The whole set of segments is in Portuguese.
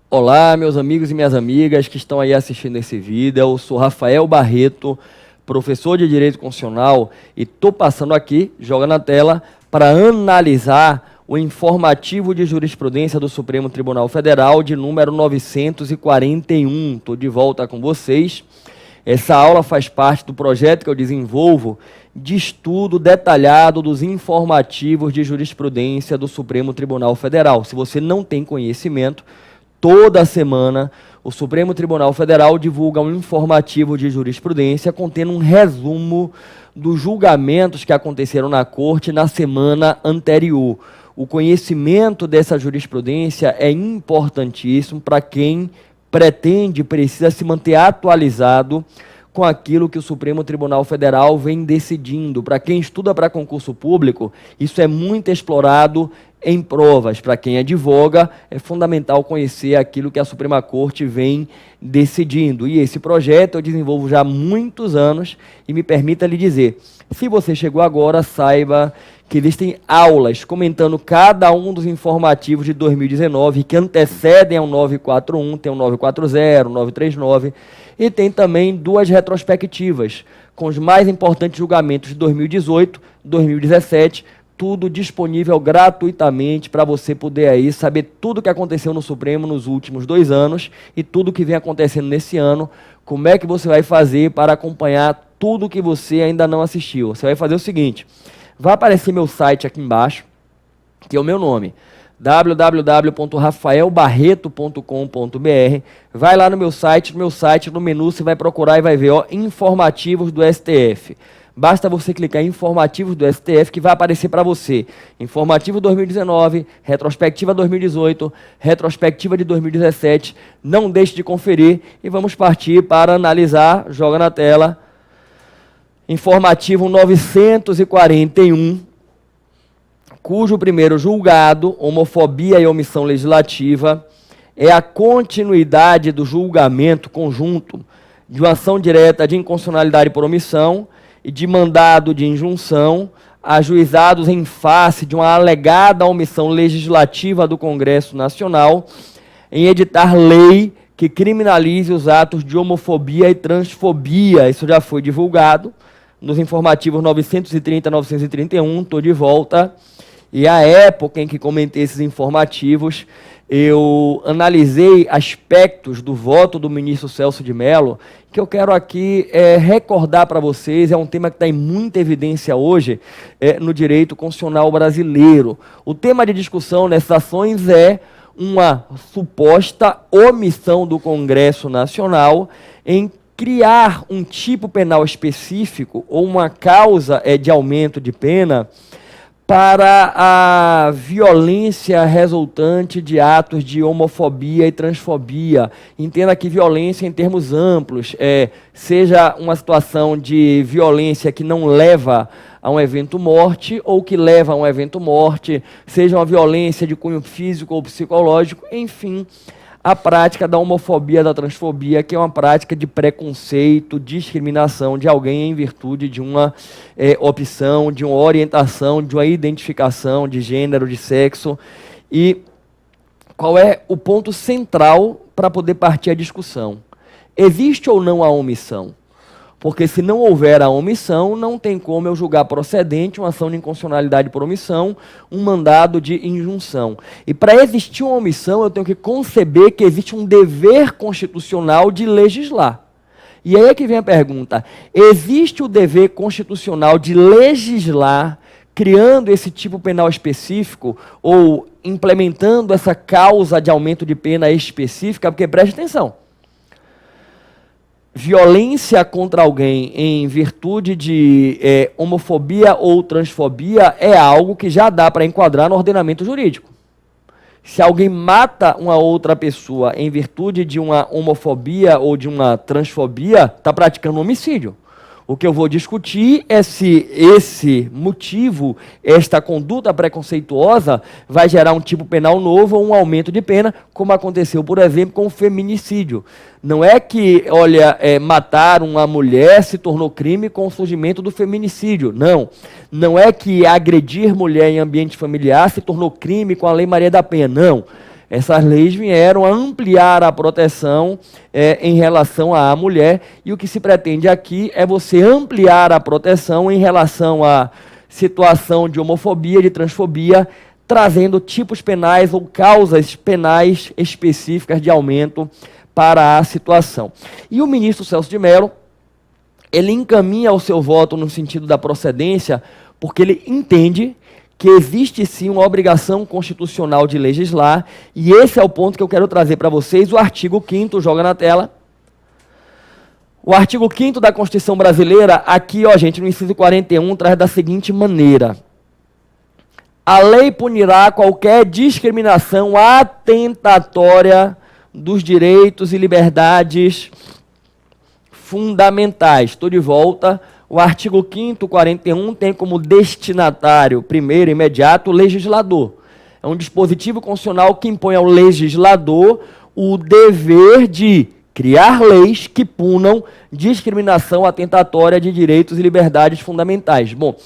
Olá, meus amigos e minhas amigas que estão aí assistindo esse vídeo. Eu sou Rafael Barreto, professor de Direito Constitucional, e estou passando aqui, joga na tela, para analisar o informativo de jurisprudência do Supremo Tribunal Federal de número 941. Estou de volta com vocês. Essa aula faz parte do projeto que eu desenvolvo de estudo detalhado dos informativos de jurisprudência do Supremo Tribunal Federal. Se você não tem conhecimento, toda semana o Supremo Tribunal Federal divulga um informativo de jurisprudência contendo um resumo dos julgamentos que aconteceram na Corte na semana anterior. O conhecimento dessa jurisprudência é importantíssimo para quem pretende, precisa se manter atualizado com aquilo que o Supremo Tribunal Federal vem decidindo. Para quem estuda para concurso público, isso é muito explorado em provas. Para quem advoga, é fundamental conhecer aquilo que a Suprema Corte vem decidindo. E esse projeto eu desenvolvo já há muitos anos e me permita lhe dizer, se você chegou agora, saiba que existem aulas comentando cada um dos informativos de 2019 que antecedem ao 941, tem o 940, o 939, e tem também duas retrospectivas com os mais importantes julgamentos de 2018, 2017, tudo disponível gratuitamente para você poder aí saber tudo o que aconteceu no Supremo nos últimos 2 anos e tudo que vem acontecendo nesse ano, como é que você vai fazer para acompanhar tudo que você ainda não assistiu. Você vai fazer o seguinte, vai aparecer meu site aqui embaixo, que é o meu nome, www.rafaelbarreto.com.br. Vai lá no meu site, no menu você vai procurar e vai ver, ó, informativos do STF. Basta você clicar em informativos do STF que vai aparecer para você. Informativo 2019, retrospectiva 2018, retrospectiva de 2017. Não deixe de conferir e vamos partir para analisar, joga na tela, informativo 941, cujo primeiro julgado, homofobia e omissão legislativa, é a continuidade do julgamento conjunto de uma ação direta de inconstitucionalidade por omissão e de mandado de injunção ajuizados em face de uma alegada omissão legislativa do Congresso Nacional em editar lei que criminalize os atos de homofobia e transfobia. Isso já foi divulgado nos informativos 930 e 931, estou de volta. E a época em que comentei esses informativos, eu analisei aspectos do voto do ministro Celso de Mello, que eu quero aqui recordar para vocês, é um tema que está em muita evidência hoje no direito constitucional brasileiro. O tema de discussão nessas ações é uma suposta omissão do Congresso Nacional em criar um tipo penal específico ou uma causa de aumento de pena para a violência resultante de atos de homofobia e transfobia. Entenda que violência em termos amplos, seja uma situação de violência que não leva a um evento morte ou que leva a um evento morte, seja uma violência de cunho físico ou psicológico, enfim, a prática da homofobia, da transfobia, que é uma prática de preconceito, discriminação de alguém em virtude de uma opção, de uma orientação, de uma identificação de gênero, de sexo. E qual é o ponto central para poder partir a discussão? Existe ou não a omissão? Porque se não houver a omissão, não tem como eu julgar procedente uma ação de inconstitucionalidade por omissão, um mandado de injunção. E para existir uma omissão, eu tenho que conceber que existe um dever constitucional de legislar. E aí é que vem a pergunta, existe o dever constitucional de legislar, criando esse tipo penal específico, ou implementando essa causa de aumento de pena específica? Porque preste atenção, violência contra alguém em virtude de homofobia ou transfobia é algo que já dá para enquadrar no ordenamento jurídico. Se alguém mata uma outra pessoa em virtude de uma homofobia ou de uma transfobia, está praticando homicídio. O que eu vou discutir é se esse motivo, esta conduta preconceituosa, vai gerar um tipo penal novo ou um aumento de pena, como aconteceu, por exemplo, com o feminicídio. Não é que, olha, matar uma mulher se tornou crime com o surgimento do feminicídio. Não. Não é que agredir mulher em ambiente familiar se tornou crime com a Lei Maria da Penha. Não. Essas leis vieram a ampliar a proteção em relação à mulher, e o que se pretende aqui é você ampliar a proteção em relação à situação de homofobia, de transfobia, trazendo tipos penais ou causas penais específicas de aumento para a situação. E o ministro Celso de Mello, ele encaminha o seu voto no sentido da procedência, porque ele entende que existe sim uma obrigação constitucional de legislar, e esse é o ponto que eu quero trazer para vocês. O artigo 5º, joga na tela. O artigo 5º da Constituição Brasileira, aqui, ó, gente, no inciso 41, traz da seguinte maneira: a lei punirá qualquer discriminação atentatória dos direitos e liberdades fundamentais. Estou de volta. O artigo 5º, 41, tem como destinatário primeiro imediato o legislador. É um dispositivo constitucional que impõe ao legislador o dever de criar leis que punam discriminação atentatória de direitos e liberdades fundamentais. Bom,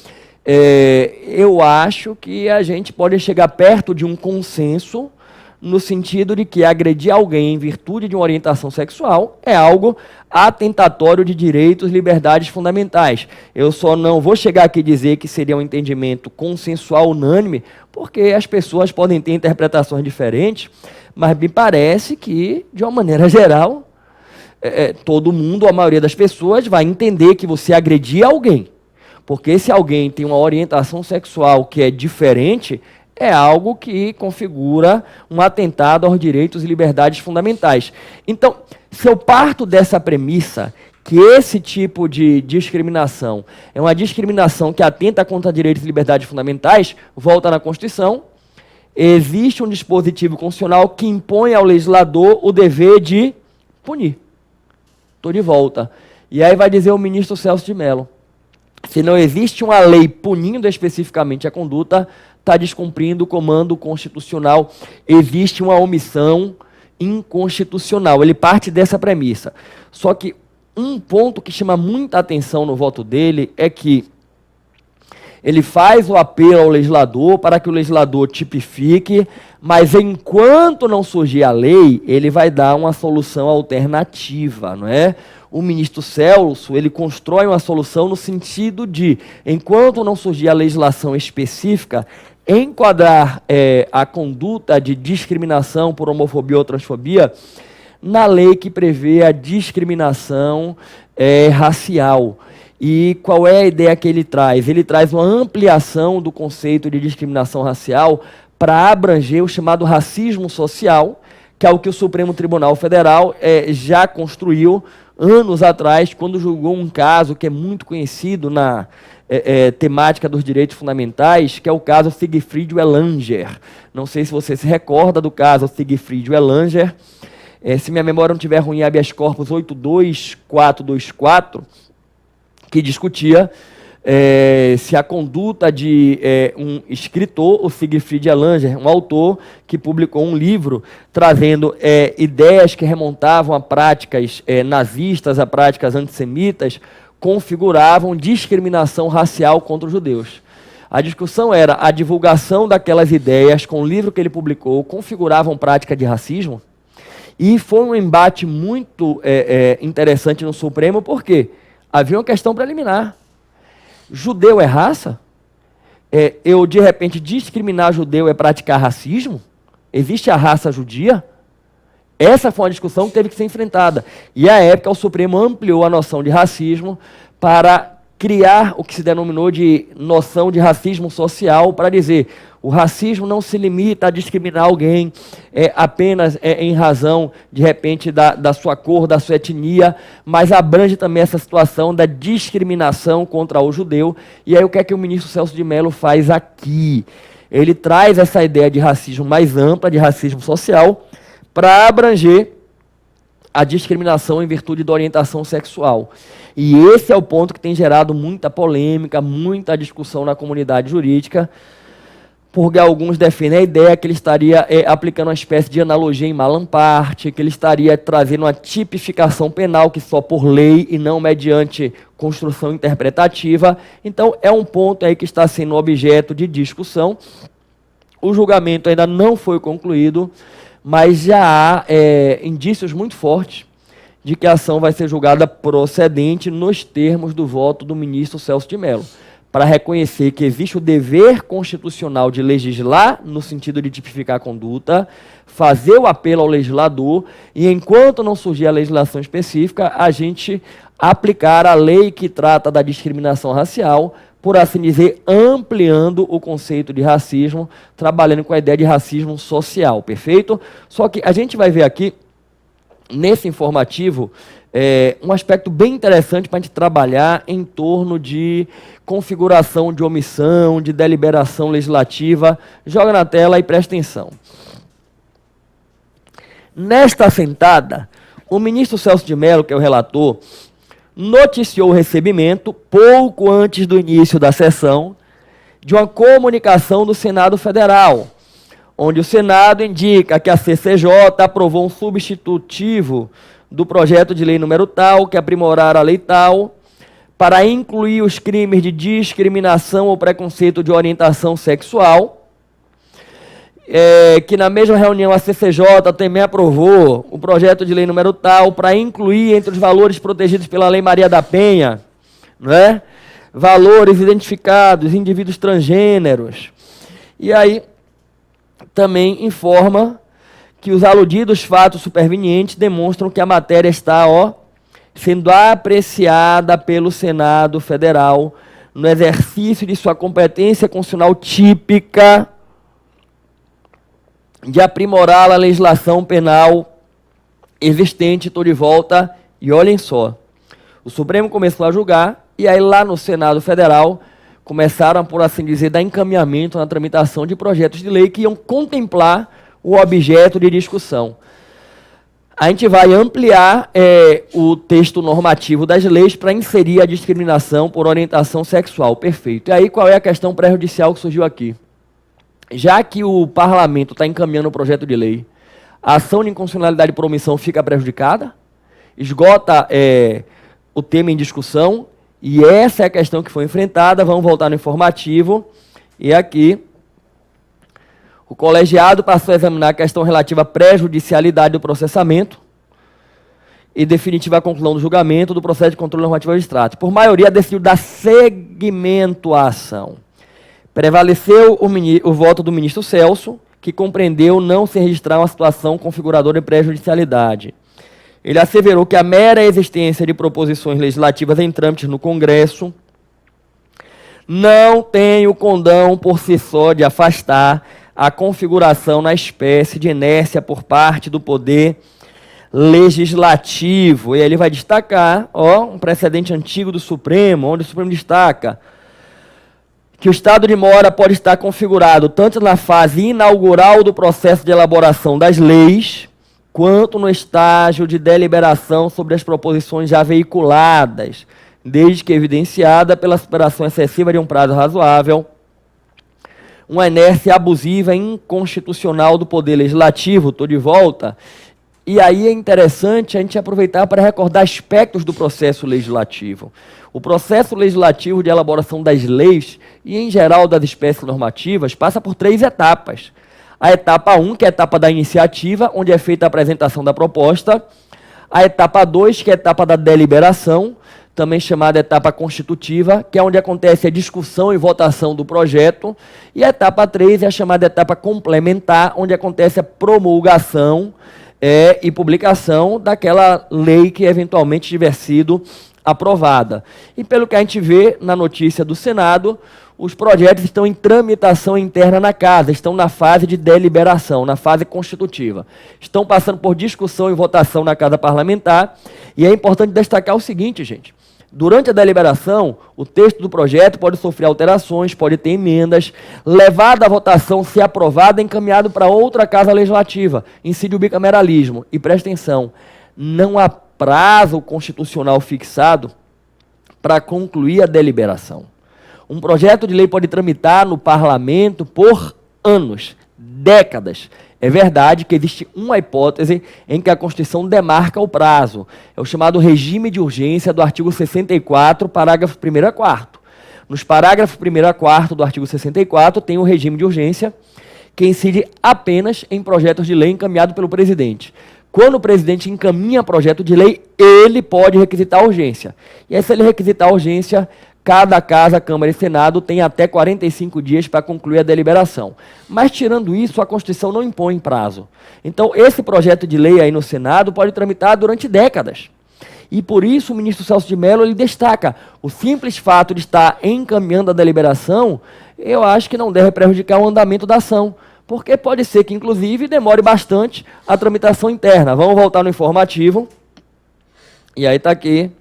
eu acho que a gente pode chegar perto de um consenso no sentido de que agredir alguém em virtude de uma orientação sexual é algo atentatório de direitos e liberdades fundamentais. Eu só não vou chegar aqui e dizer que seria um entendimento consensual unânime, porque as pessoas podem ter interpretações diferentes, mas me parece que, de uma maneira geral, todo mundo, a maioria das pessoas, vai entender que você agredir alguém. Porque se alguém tem uma orientação sexual que é diferente, é algo que configura um atentado aos direitos e liberdades fundamentais. Então, se eu parto dessa premissa, que esse tipo de discriminação é uma discriminação que atenta contra direitos e liberdades fundamentais, volta na Constituição, existe um dispositivo constitucional que impõe ao legislador o dever de punir. Estou de volta. E aí vai dizer o ministro Celso de Mello: se não existe uma lei punindo especificamente a conduta, está descumprindo o comando constitucional, existe uma omissão inconstitucional. Ele parte dessa premissa. Só que um ponto que chama muita atenção no voto dele é que ele faz o apelo ao legislador para que o legislador tipifique, mas enquanto não surgir a lei, ele vai dar uma solução alternativa, não é? O ministro Celso, ele constrói uma solução no sentido de, enquanto não surgir a legislação específica, enquadrar a conduta de discriminação por homofobia ou transfobia na lei que prevê a discriminação racial. E qual é a ideia que ele traz? Ele traz uma ampliação do conceito de discriminação racial para abranger o chamado racismo social, que é o que o Supremo Tribunal Federal já construiu anos atrás, quando julgou um caso que é muito conhecido na temática dos direitos fundamentais, que é o caso Siegfried Uelanger. Não sei se você se recorda do caso Siegfried Uelanger. Se minha memória não estiver ruim, habeas corpus 82424, que discutia se a conduta de um escritor, o Siegfried Uelanger, um autor que publicou um livro trazendo ideias que remontavam a práticas nazistas, a práticas antissemitas, configuravam discriminação racial contra os judeus. A discussão era: a divulgação daquelas ideias com o livro que ele publicou configuravam prática de racismo? E foi um embate muito interessante no Supremo, porque havia uma questão preliminar. Judeu é raça? Eu, de repente, discriminar judeu é praticar racismo? Existe a raça judia? Essa foi uma discussão que teve que ser enfrentada. E, à época, o Supremo ampliou a noção de racismo para criar o que se denominou de noção de racismo social, para dizer: o racismo não se limita a discriminar alguém apenas em razão, de repente, da sua cor, da sua etnia, mas abrange também essa situação da discriminação contra o judeu. E aí o que é que o ministro Celso de Mello faz aqui? Ele traz essa ideia de racismo mais ampla, de racismo social, para abranger a discriminação em virtude da orientação sexual. E esse é o ponto que tem gerado muita polêmica, muita discussão na comunidade jurídica, porque alguns defendem a ideia que ele estaria aplicando uma espécie de analogia em Malam Parte, que ele estaria trazendo uma tipificação penal que só por lei e não mediante construção interpretativa. Então, é um ponto aí que está sendo objeto de discussão. O julgamento ainda não foi concluído, mas já há indícios muito fortes de que a ação vai ser julgada procedente nos termos do voto do ministro Celso de Mello, para reconhecer que existe o dever constitucional de legislar, no sentido de tipificar a conduta, fazer o apelo ao legislador, e enquanto não surgir a legislação específica, a gente aplicar a lei que trata da discriminação racial, por assim dizer, ampliando o conceito de racismo, trabalhando com a ideia de racismo social, perfeito? Só que a gente vai ver aqui, nesse informativo, um aspecto bem interessante para a gente trabalhar em torno de configuração de omissão, de deliberação legislativa. Joga na tela e presta atenção. Nesta assentada, o ministro Celso de Mello, que é o relator, noticiou o recebimento, pouco antes do início da sessão, de uma comunicação do Senado Federal, onde o Senado indica que a CCJ aprovou um substitutivo do projeto de lei número tal, que aprimorar a lei tal, para incluir os crimes de discriminação ou preconceito de orientação sexual, que na mesma reunião a CCJ também aprovou o projeto de lei número tal, para incluir entre os valores protegidos pela Lei Maria da Penha, não é? Valores identificados, indivíduos transgêneros. E aí também informa que os aludidos fatos supervenientes demonstram que a matéria está, sendo apreciada pelo Senado Federal no exercício de sua competência constitucional típica de aprimorar a legislação penal existente. Estou de volta e olhem só. O Supremo começou a julgar e aí lá no Senado Federal começaram, por assim dizer, dar encaminhamento na tramitação de projetos de lei que iam contemplar o objeto de discussão. A gente vai ampliar o texto normativo das leis para inserir a discriminação por orientação sexual. Perfeito. E aí qual é a questão prejudicial que surgiu aqui? Já que o parlamento está encaminhando o projeto de lei, a ação de inconstitucionalidade por omissão fica prejudicada, esgota o tema em discussão, e essa é a questão que foi enfrentada. Vamos voltar no informativo, e aqui o colegiado passou a examinar a questão relativa à prejudicialidade do processamento e definitiva a conclusão do julgamento do processo de controle normativo de extrato. Por maioria, decidiu dar seguimento à ação. Prevaleceu o voto do ministro Celso, que compreendeu não se registrar uma situação configuradora de prejudicialidade. Ele asseverou que a mera existência de proposições legislativas em trâmites no Congresso não tem o condão por si só de afastar a configuração na espécie de inércia por parte do poder legislativo. E aí ele vai destacar um precedente antigo do Supremo, onde o Supremo destaca que o estado de mora pode estar configurado tanto na fase inaugural do processo de elaboração das leis, quanto no estágio de deliberação sobre as proposições já veiculadas, desde que evidenciada pela superação excessiva de um prazo razoável, uma inércia abusiva e inconstitucional do Poder Legislativo. Estou de volta. E aí é interessante a gente aproveitar para recordar aspectos do processo legislativo. O processo legislativo de elaboração das leis e, em geral, das espécies normativas, passa por 3 etapas. A etapa 1, que é a etapa da iniciativa, onde é feita a apresentação da proposta. A etapa 2, que é a etapa da deliberação, também chamada etapa constitutiva, que é onde acontece a discussão e votação do projeto. E a etapa 3 é a chamada etapa complementar, onde acontece a promulgação e publicação daquela lei que eventualmente tiver sido aprovada. E pelo que a gente vê na notícia do Senado, os projetos estão em tramitação interna na casa, estão na fase de deliberação, na fase constitutiva. Estão passando por discussão e votação na casa parlamentar, e é importante destacar o seguinte, gente. Durante a deliberação, o texto do projeto pode sofrer alterações, pode ter emendas, levado à votação, ser aprovado, encaminhado para outra casa legislativa, incide o bicameralismo. E presta atenção, não há prazo constitucional fixado para concluir a deliberação. Um projeto de lei pode tramitar no parlamento por anos, décadas. É verdade que existe uma hipótese em que a Constituição demarca o prazo. É o chamado regime de urgência do artigo 64, parágrafo 1º a 4º. Nos parágrafos 1º a 4º do artigo 64 tem o regime de urgência, que incide apenas em projetos de lei encaminhados pelo presidente. Quando o presidente encaminha projeto de lei, ele pode requisitar a urgência. E aí, se ele requisitar a urgência, cada casa, Câmara e Senado tem até 45 dias para concluir a deliberação. Mas, tirando isso, a Constituição não impõe prazo. Então, esse projeto de lei aí no Senado pode tramitar durante décadas. E por isso o ministro Celso de Mello ele destaca o simples fato de estar encaminhando a deliberação, eu acho que não deve prejudicar o andamento da ação, porque pode ser que, inclusive, demore bastante a tramitação interna. Vamos voltar no informativo. E aí está aqui.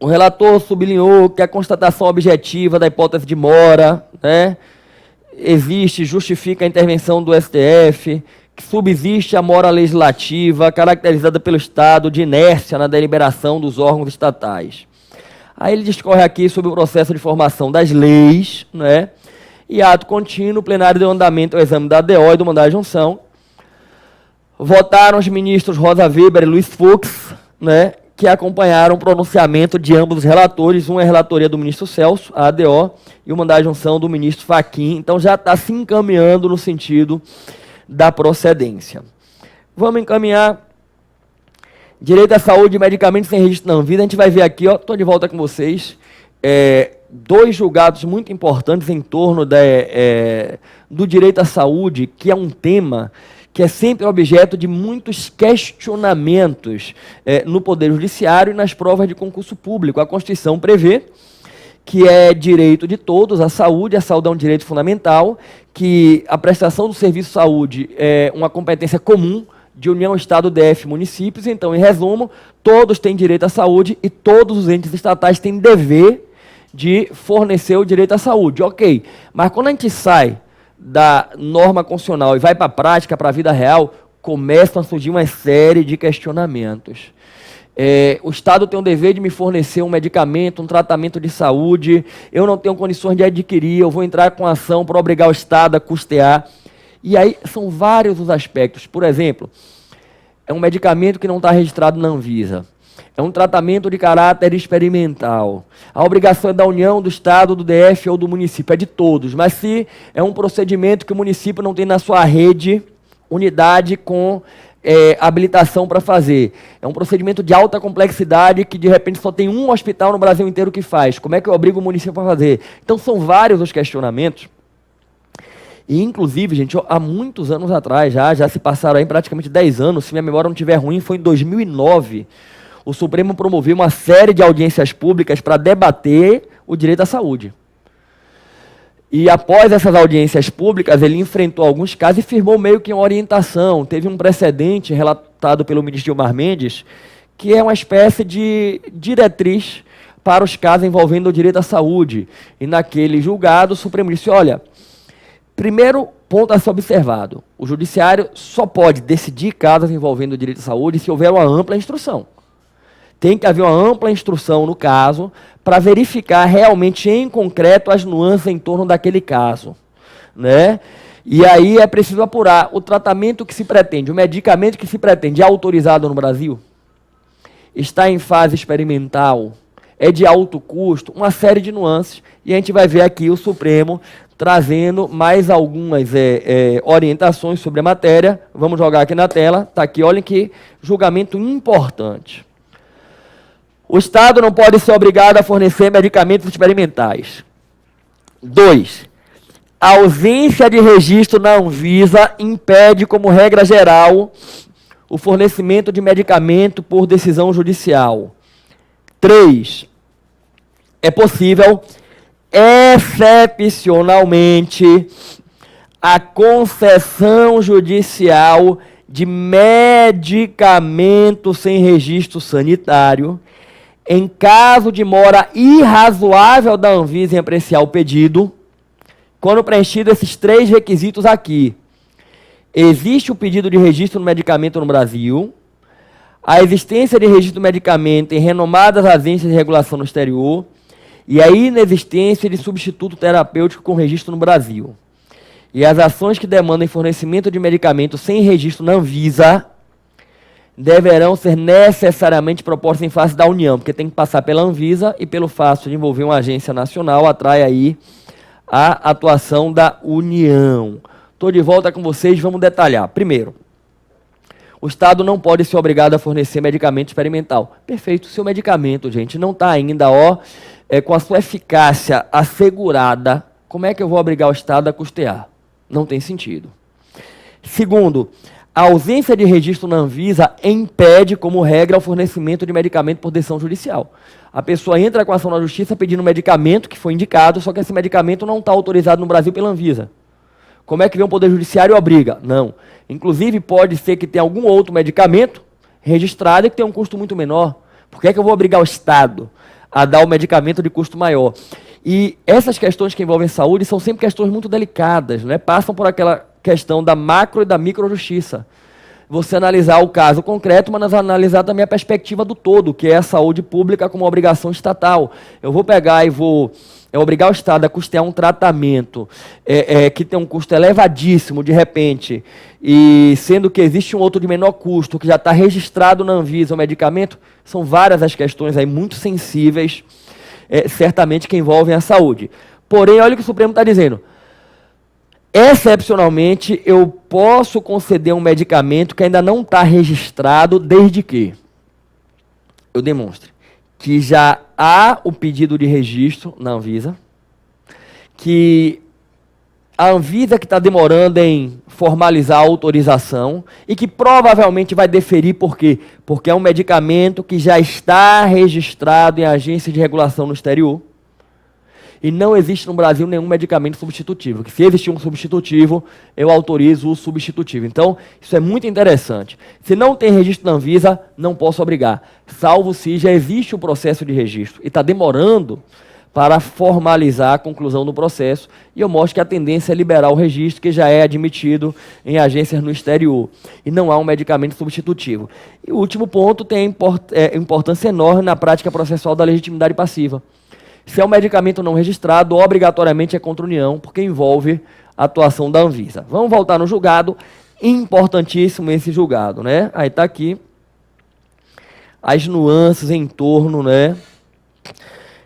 O relator sublinhou que a constatação objetiva da hipótese de mora, né, existe, justifica a intervenção do STF, que subsiste a mora legislativa caracterizada pelo estado de inércia na deliberação dos órgãos estatais. Aí ele discorre aqui sobre o processo de formação das leis, né, e ato contínuo, o plenário deu andamento ao exame da ADO e do mandado de junção. Votaram os ministros Rosa Weber e Luiz Fux, né, que acompanharam o pronunciamento de ambos os relatores. Um é a relatoria do ministro Celso, a ADO, e o mandado de junção do ministro Fachin. Então já está se encaminhando no sentido da procedência. Vamos encaminhar. Direito à saúde e medicamentos sem registro na Anvisa. A gente vai ver aqui, estou de volta com vocês, dois julgados muito importantes em torno do direito à saúde, que é um tema que é sempre objeto de muitos questionamentos no Poder Judiciário e nas provas de concurso público. A Constituição prevê que é direito de todos a saúde é um direito fundamental, que a prestação do serviço de saúde é uma competência comum de União, Estado, DF, municípios. Então, em resumo, todos têm direito à saúde e todos os entes estatais têm dever de fornecer o direito à saúde. Ok, mas quando a gente sai da norma constitucional e vai para a prática, para a vida real, começam a surgir uma série de questionamentos. O Estado tem o dever de me fornecer um medicamento, um tratamento de saúde, eu não tenho condições de adquirir, eu vou entrar com ação para obrigar o Estado a custear. E aí são vários os aspectos. Por exemplo, é um medicamento que não está registrado na Anvisa. É um tratamento de caráter experimental. A obrigação é da União, do Estado, do DF ou do município, é de todos. Mas se é um procedimento que o município não tem na sua rede, unidade com habilitação para fazer. É um procedimento de alta complexidade que, de repente, só tem um hospital no Brasil inteiro que faz. Como é que eu obrigo o município a fazer? Então, são vários os questionamentos. E, inclusive, gente, há muitos anos atrás, já se passaram aí praticamente 10 anos, se minha memória não estiver ruim, foi em 2009, o Supremo promoveu uma série de audiências públicas para debater o direito à saúde. E após essas audiências públicas, ele enfrentou alguns casos e firmou meio que uma orientação. Teve um precedente relatado pelo ministro Gilmar Mendes, que é uma espécie de diretriz para os casos envolvendo o direito à saúde. E naquele julgado, o Supremo disse, olha, primeiro ponto a ser observado, o judiciário só pode decidir casos envolvendo o direito à saúde se houver uma ampla instrução. Tem que haver uma ampla instrução no caso para verificar realmente em concreto as nuances em torno daquele caso, né? E aí é preciso apurar o tratamento que se pretende, o medicamento que se pretende é autorizado no Brasil, está em fase experimental, é de alto custo, uma série de nuances, e a gente vai ver aqui o Supremo trazendo mais algumas orientações sobre a matéria. Vamos jogar aqui na tela, está aqui, olhem que julgamento importante. O Estado não pode ser obrigado a fornecer medicamentos experimentais. 2. A ausência de registro na Anvisa impede, como regra geral, o fornecimento de medicamento por decisão judicial. 3. É possível, excepcionalmente, a concessão judicial de medicamento sem registro sanitário, em caso de mora irrazoável da Anvisa em apreciar o pedido, quando preenchido esses 3 requisitos aqui. Existe o pedido de registro do medicamento no Brasil, a existência de registro do medicamento em renomadas agências de regulação no exterior e a inexistência de substituto terapêutico com registro no Brasil. E as ações que demandem fornecimento de medicamento sem registro na Anvisa deverão ser necessariamente propostas em face da União, porque tem que passar pela Anvisa e pelo fato de envolver uma agência nacional, atrai aí a atuação da União. Estou de volta com vocês, vamos detalhar. Primeiro, o Estado não pode ser obrigado a fornecer medicamento experimental. Perfeito, seu medicamento, gente, não está ainda com a sua eficácia assegurada. Como é que eu vou obrigar o Estado a custear? Não tem sentido. Segundo, a ausência de registro na Anvisa impede, como regra, o fornecimento de medicamento por decisão judicial. A pessoa entra com a ação na justiça pedindo um medicamento que foi indicado, só que esse medicamento não está autorizado no Brasil pela Anvisa. Como é que vem o Poder Judiciário e obriga? Não. Inclusive, pode ser que tenha algum outro medicamento registrado e que tenha um custo muito menor. Por que é que eu vou obrigar o Estado a dar o medicamento de custo maior? E essas questões que envolvem saúde são sempre questões muito delicadas, né? Passam por aquela questão da macro e da micro justiça. Você analisar o caso concreto, mas analisar também a perspectiva do todo, que é a saúde pública como obrigação estatal. Eu vou pegar e vou obrigar o Estado a custear um tratamento que tem um custo elevadíssimo, de repente, e sendo que existe um outro de menor custo, que já está registrado na Anvisa o medicamento, são várias as questões aí muito sensíveis, certamente que envolvem a saúde. Porém, olha o que o Supremo está dizendo. Excepcionalmente, eu posso conceder um medicamento que ainda não está registrado, desde que eu demonstre que já há o pedido de registro na Anvisa, que a Anvisa que está demorando em formalizar a autorização e que provavelmente vai deferir, por quê? Porque é um medicamento que já está registrado em agência de regulação no exterior. E não existe no Brasil nenhum medicamento substitutivo. Que se existir um substitutivo, eu autorizo o substitutivo. Então, isso é muito interessante. Se não tem registro na Anvisa, não posso obrigar. Salvo se já existe o processo de registro e está demorando para formalizar a conclusão do processo. E eu mostro que a tendência é liberar o registro, que já é admitido em agências no exterior. E não há um medicamento substitutivo. E o último ponto tem importância enorme na prática processual da legitimidade passiva. Se é um medicamento não registrado, obrigatoriamente é contra a União, porque envolve a atuação da Anvisa. Vamos voltar no julgado. Importantíssimo esse julgado, né? Aí está aqui as nuances em torno, né?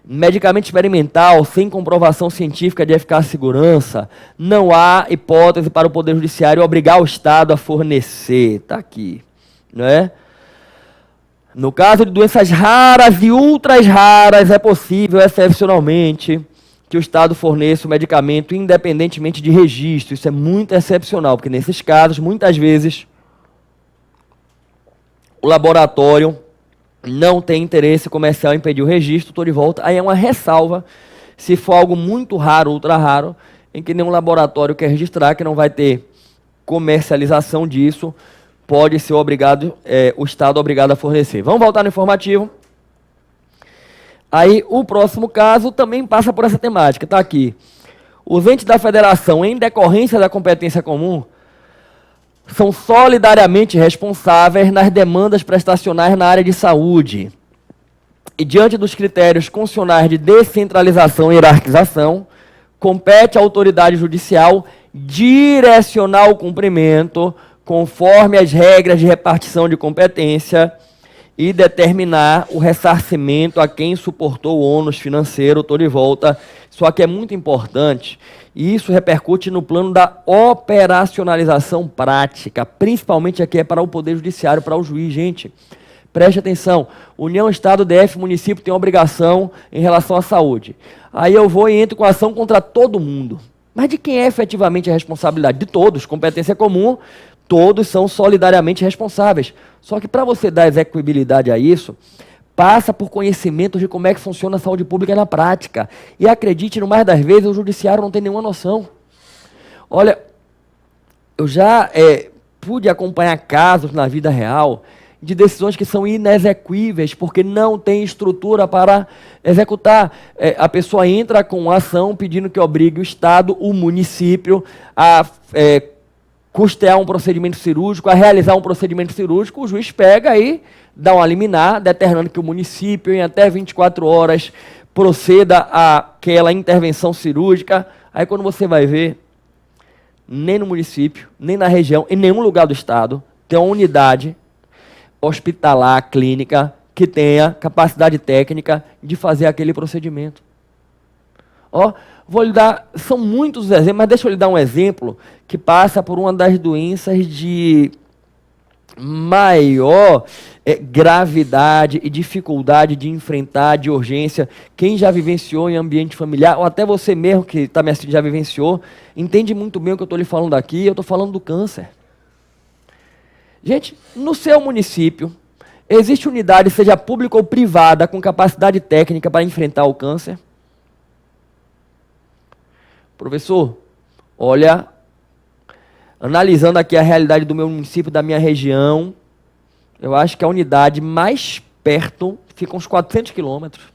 Medicamento experimental sem comprovação científica de eficácia e segurança, não há hipótese para o Poder Judiciário obrigar o Estado a fornecer. Está aqui, né? No caso de doenças raras e ultras raras, é possível, excepcionalmente, que o Estado forneça o medicamento independentemente de registro. Isso é muito excepcional, porque nesses casos, muitas vezes, o laboratório não tem interesse comercial em impedir o registro. Estou de volta. Aí é uma ressalva, se for algo muito raro, ultra raro, em que nenhum laboratório quer registrar, que não vai ter comercialização disso, pode ser obrigado, o Estado obrigado a fornecer. Vamos voltar no informativo. Aí, o próximo caso também passa por essa temática. Está aqui. Os entes da federação, em decorrência da competência comum, são solidariamente responsáveis nas demandas prestacionais na área de saúde. E, diante dos critérios constitucionais de descentralização e hierarquização, compete à autoridade judicial direcionar o cumprimento conforme as regras de repartição de competência e determinar o ressarcimento a quem suportou o ônus financeiro. Estou de volta. Isso aqui é muito importante e isso repercute no plano da operacionalização prática, principalmente aqui é para o Poder Judiciário, para o juiz. Gente, preste atenção. União, Estado, DF, município tem obrigação em relação à saúde. Aí eu vou e entro com ação contra todo mundo. Mas de quem é efetivamente a responsabilidade? De todos. Competência comum, todos são solidariamente responsáveis. Só que para você dar execuibilidade a isso, passa por conhecimento de como é que funciona a saúde pública na prática. E acredite, no mais das vezes, o judiciário não tem nenhuma noção. Olha, eu já pude acompanhar casos na vida real de decisões que são inexequíveis, porque não tem estrutura para executar. A pessoa entra com ação pedindo que obrigue o Estado, o município, a custear um procedimento cirúrgico, a realizar um procedimento cirúrgico. O juiz pega e dá uma liminar, determinando que o município, em até 24 horas, proceda àquela intervenção cirúrgica. Aí, quando você vai ver, nem no município, nem na região, em nenhum lugar do Estado, tem uma unidade hospitalar, clínica, que tenha capacidade técnica de fazer aquele procedimento. Ó, Vou lhe dar, são muitos exemplos, mas deixa eu lhe dar um exemplo que passa por uma das doenças de maior gravidade e dificuldade de enfrentar, de urgência. Quem já vivenciou em ambiente familiar, ou até você mesmo que está me assistindo já vivenciou, entende muito bem o que eu estou lhe falando aqui. Eu estou falando do câncer. Gente, no seu município, existe unidade, seja pública ou privada, com capacidade técnica para enfrentar o câncer? Professor, olha, analisando aqui a realidade do meu município, da minha região, eu acho que a unidade mais perto fica uns 400 quilômetros.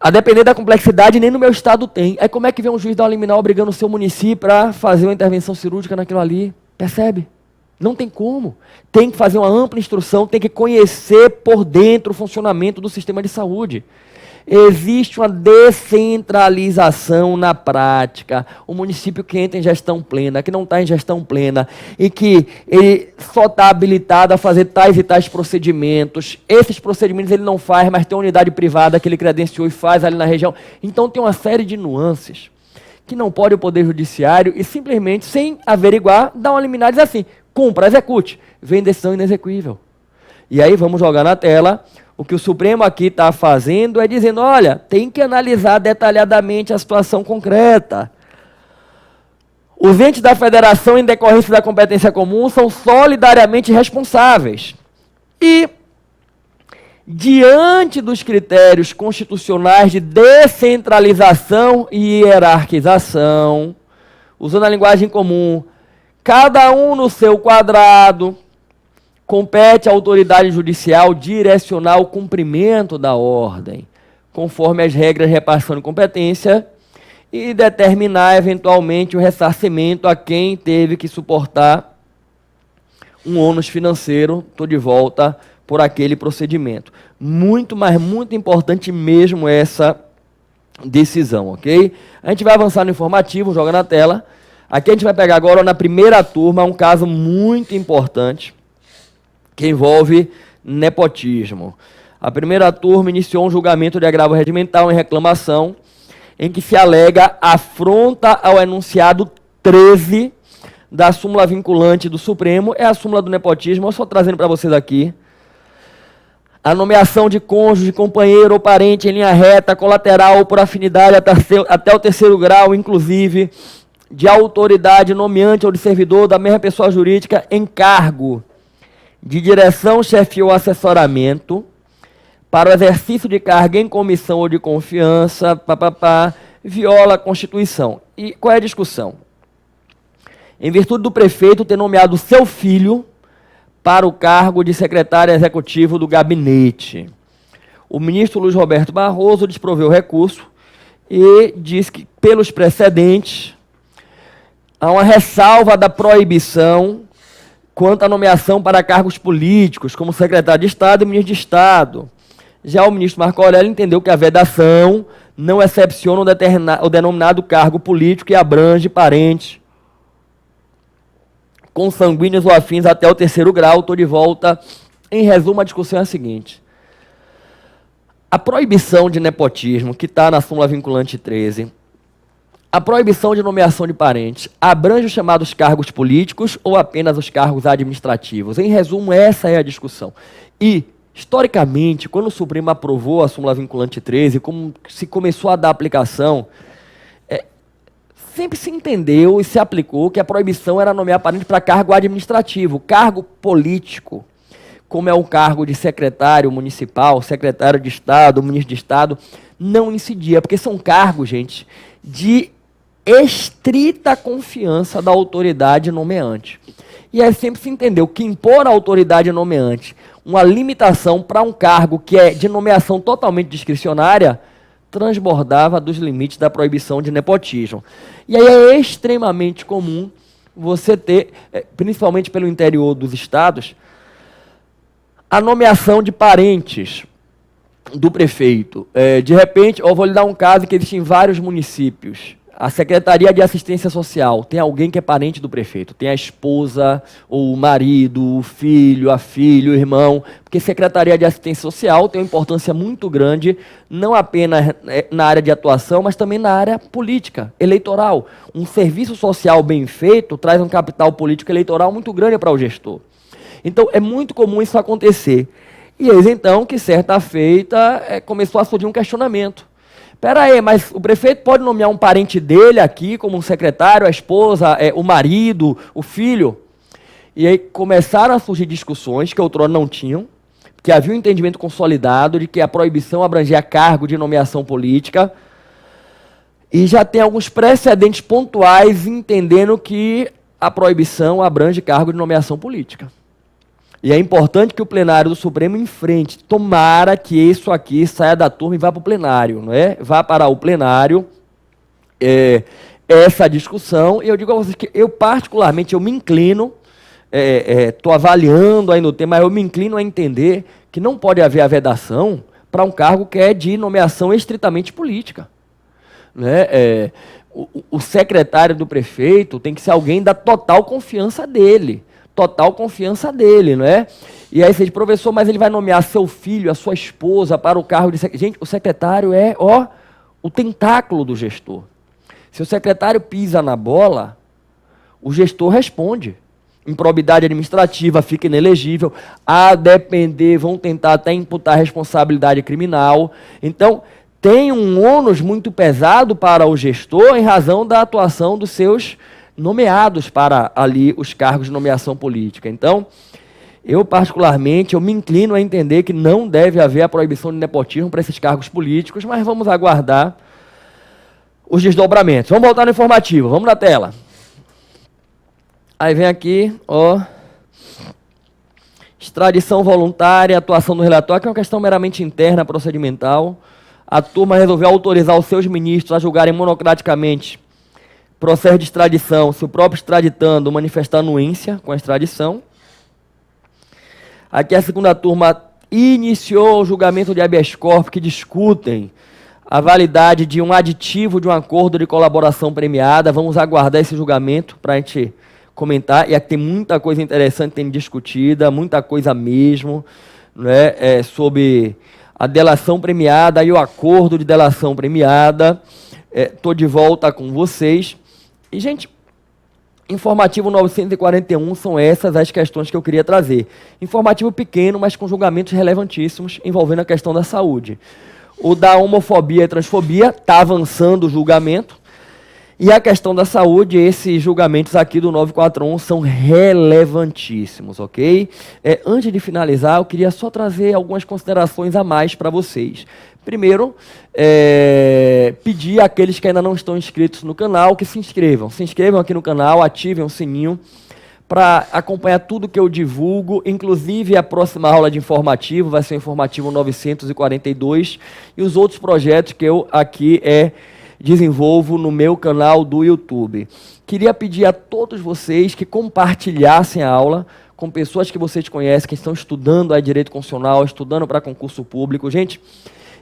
A depender da complexidade, nem no meu estado tem. Aí como é que vem um juiz dar uma liminar obrigando o seu município para fazer uma intervenção cirúrgica naquilo ali? Percebe? Não tem como. Tem que fazer uma ampla instrução, tem que conhecer por dentro o funcionamento do sistema de saúde. Existe uma descentralização na prática. O município que entra em gestão plena, que não está em gestão plena, e que ele só está habilitado a fazer tais e tais procedimentos. Esses procedimentos ele não faz, mas tem uma unidade privada que ele credenciou e faz ali na região. Então tem uma série de nuances que não pode o Poder Judiciário e simplesmente, sem averiguar, dar uma liminar e dizer assim, cumpra, execute. Vem decisão inexequível. E aí vamos jogar na tela. O que o Supremo aqui está fazendo é dizendo, olha, tem que analisar detalhadamente a situação concreta. Os entes da federação, em decorrência da competência comum, são solidariamente responsáveis. E, diante dos critérios constitucionais de descentralização e hierarquização, usando a linguagem comum, cada um no seu quadrado, compete à autoridade judicial direcionar o cumprimento da ordem, conforme as regras repassando competência, e determinar eventualmente o ressarcimento a quem teve que suportar um ônus financeiro, estou de volta, por aquele procedimento. Muito, mas muito importante mesmo essa decisão, ok? A gente vai avançar no informativo, joga na tela. Aqui a gente vai pegar agora na primeira turma um caso muito importante, que envolve nepotismo. A primeira turma iniciou um julgamento de agravo regimental em reclamação, em que se alega afronta ao enunciado 13 da súmula vinculante do Supremo, é a súmula do nepotismo, eu só trazendo para vocês aqui. A nomeação de cônjuge, companheiro ou parente em linha reta, colateral ou por afinidade até o terceiro grau, inclusive, de autoridade nomeante ou de servidor da mesma pessoa jurídica em cargo de direção, chefia ou assessoramento, para o exercício de cargo em comissão ou de confiança, viola a Constituição. E qual é a discussão? Em virtude do prefeito ter nomeado seu filho para o cargo de secretário executivo do gabinete, o ministro Luiz Roberto Barroso desproveu o recurso e diz que, pelos precedentes, há uma ressalva da proibição quanto à nomeação para cargos políticos, como secretário de Estado e ministro de Estado. Já o ministro Marco Aurélio entendeu que a vedação não excepciona o denominado cargo político e abrange parentes consanguíneos ou afins até o terceiro grau. Estou de volta. Em resumo, a discussão é a seguinte. A proibição de nepotismo, que está na súmula vinculante 13, a proibição de nomeação de parentes abrange os chamados cargos políticos ou apenas os cargos administrativos? Em resumo, essa é a discussão. E, historicamente, quando o Supremo aprovou a súmula vinculante 13, como se começou a dar aplicação, sempre se entendeu e se aplicou que a proibição era nomear parente para cargo administrativo. Cargo político, como é o cargo de secretário municipal, secretário de Estado, ministro de Estado, não incidia, porque são cargos, gente, de estrita confiança da autoridade nomeante. E aí sempre se entendeu que impor à autoridade nomeante uma limitação para um cargo que é de nomeação totalmente discricionária transbordava dos limites da proibição de nepotismo. E aí é extremamente comum você ter, principalmente pelo interior dos estados, a nomeação de parentes do prefeito. De repente, eu vou lhe dar um caso que existe em vários municípios. a Secretaria de Assistência Social tem alguém que é parente do prefeito, tem a esposa, ou o marido, o filho, a filha, o irmão, porque Secretaria de Assistência Social tem uma importância muito grande, não apenas na área de atuação, mas também na área política, eleitoral. Um serviço social bem feito traz um capital político eleitoral muito grande para o gestor. Então, é muito comum isso acontecer. E eis então que, certa feita, começou a surgir um questionamento. Espera aí, mas o prefeito pode nomear um parente dele aqui como um secretário, a esposa, o marido, o filho? E aí começaram a surgir discussões que outrora não tinham, que havia um entendimento consolidado de que a proibição abrangia cargo de nomeação política, e já tem alguns precedentes pontuais entendendo que a proibição abrange cargo de nomeação política. E é importante que o plenário do Supremo enfrente. Tomara que isso aqui saia da turma e vá para o plenário, não é? Vá para o plenário essa discussão. E eu digo a vocês que eu, particularmente, eu me inclino, estou avaliando aí no tema, mas eu me inclino a entender que não pode haver a vedação para um cargo que é de nomeação estritamente política. Né? O secretário do prefeito tem que ser alguém da total confiança dele. Total confiança dele, não é? E aí você diz, professor, mas ele vai nomear seu filho, a sua esposa para o cargo de secretário. Gente, o secretário é, o tentáculo do gestor. Se o secretário pisa na bola, o gestor responde. Improbidade administrativa, fica inelegível. A depender, vão tentar até imputar responsabilidade criminal. Então, tem um ônus muito pesado para o gestor em razão da atuação dos seus nomeados para ali os cargos de nomeação política. Então, eu particularmente, eu me inclino a entender que não deve haver a proibição de nepotismo para esses cargos políticos, mas vamos aguardar os desdobramentos. Vamos voltar no informativo, vamos na tela. Aí vem aqui, extradição voluntária, atuação do relatório, que é uma questão meramente interna, procedimental. A turma resolveu autorizar os seus ministros a julgarem monocraticamente processo de extradição, se o próprio extraditando manifestar anuência com a extradição. Aqui a segunda turma iniciou o julgamento de habeas corpus que discutem a validade de um aditivo de um acordo de colaboração premiada. Vamos aguardar esse julgamento para a gente comentar. E aqui tem muita coisa interessante sendo discutida, muita coisa mesmo, né, sobre a delação premiada e o acordo de delação premiada. Estou de volta com vocês. E, gente, informativo 941 são essas as questões que eu queria trazer. Informativo pequeno, mas com julgamentos relevantíssimos envolvendo a questão da saúde. O da homofobia e transfobia está avançando o julgamento. E a questão da saúde, esses julgamentos aqui do 941 são relevantíssimos, ok? Antes de finalizar, eu queria só trazer algumas considerações a mais para vocês. Primeiro, pedir àqueles que ainda não estão inscritos no canal que se inscrevam. Se inscrevam aqui no canal, ativem o sininho para acompanhar tudo que eu divulgo, inclusive a próxima aula de informativo, vai ser o informativo 942, e os outros projetos que eu aqui desenvolvo no meu canal do YouTube. Queria pedir a todos vocês que compartilhassem a aula com pessoas que vocês conhecem, que estão estudando a direito constitucional, estudando para concurso público. Gente,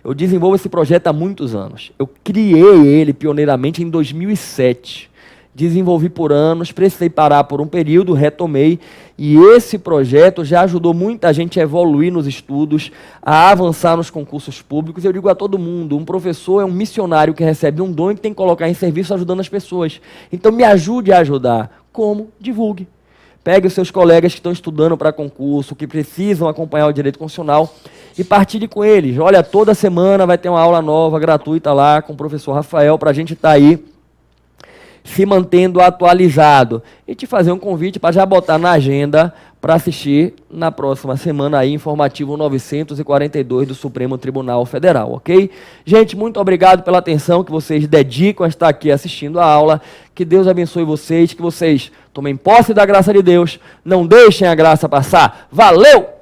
eu desenvolvo esse projeto há muitos anos. Eu criei ele pioneiramente em 2007. Desenvolvi por anos, precisei parar por um período, retomei, e esse projeto já ajudou muita gente a evoluir nos estudos, a avançar nos concursos públicos. Eu digo a todo mundo, um professor é um missionário que recebe um dom e que tem que colocar em serviço ajudando as pessoas. Então me ajude a ajudar. Como? Divulgue. Pegue os seus colegas que estão estudando para concurso, que precisam acompanhar o direito constitucional, e partilhe com eles. Olha, toda semana vai ter uma aula nova, gratuita lá, com o professor Rafael, para a gente estar aí se mantendo atualizado. E te fazer um convite para já botar na agenda para assistir na próxima semana aí, informativo 942 do Supremo Tribunal Federal, ok? Gente, muito obrigado pela atenção que vocês dedicam a estar aqui assistindo a aula. Que Deus abençoe vocês, que vocês tomem posse da graça de Deus, não deixem a graça passar. Valeu!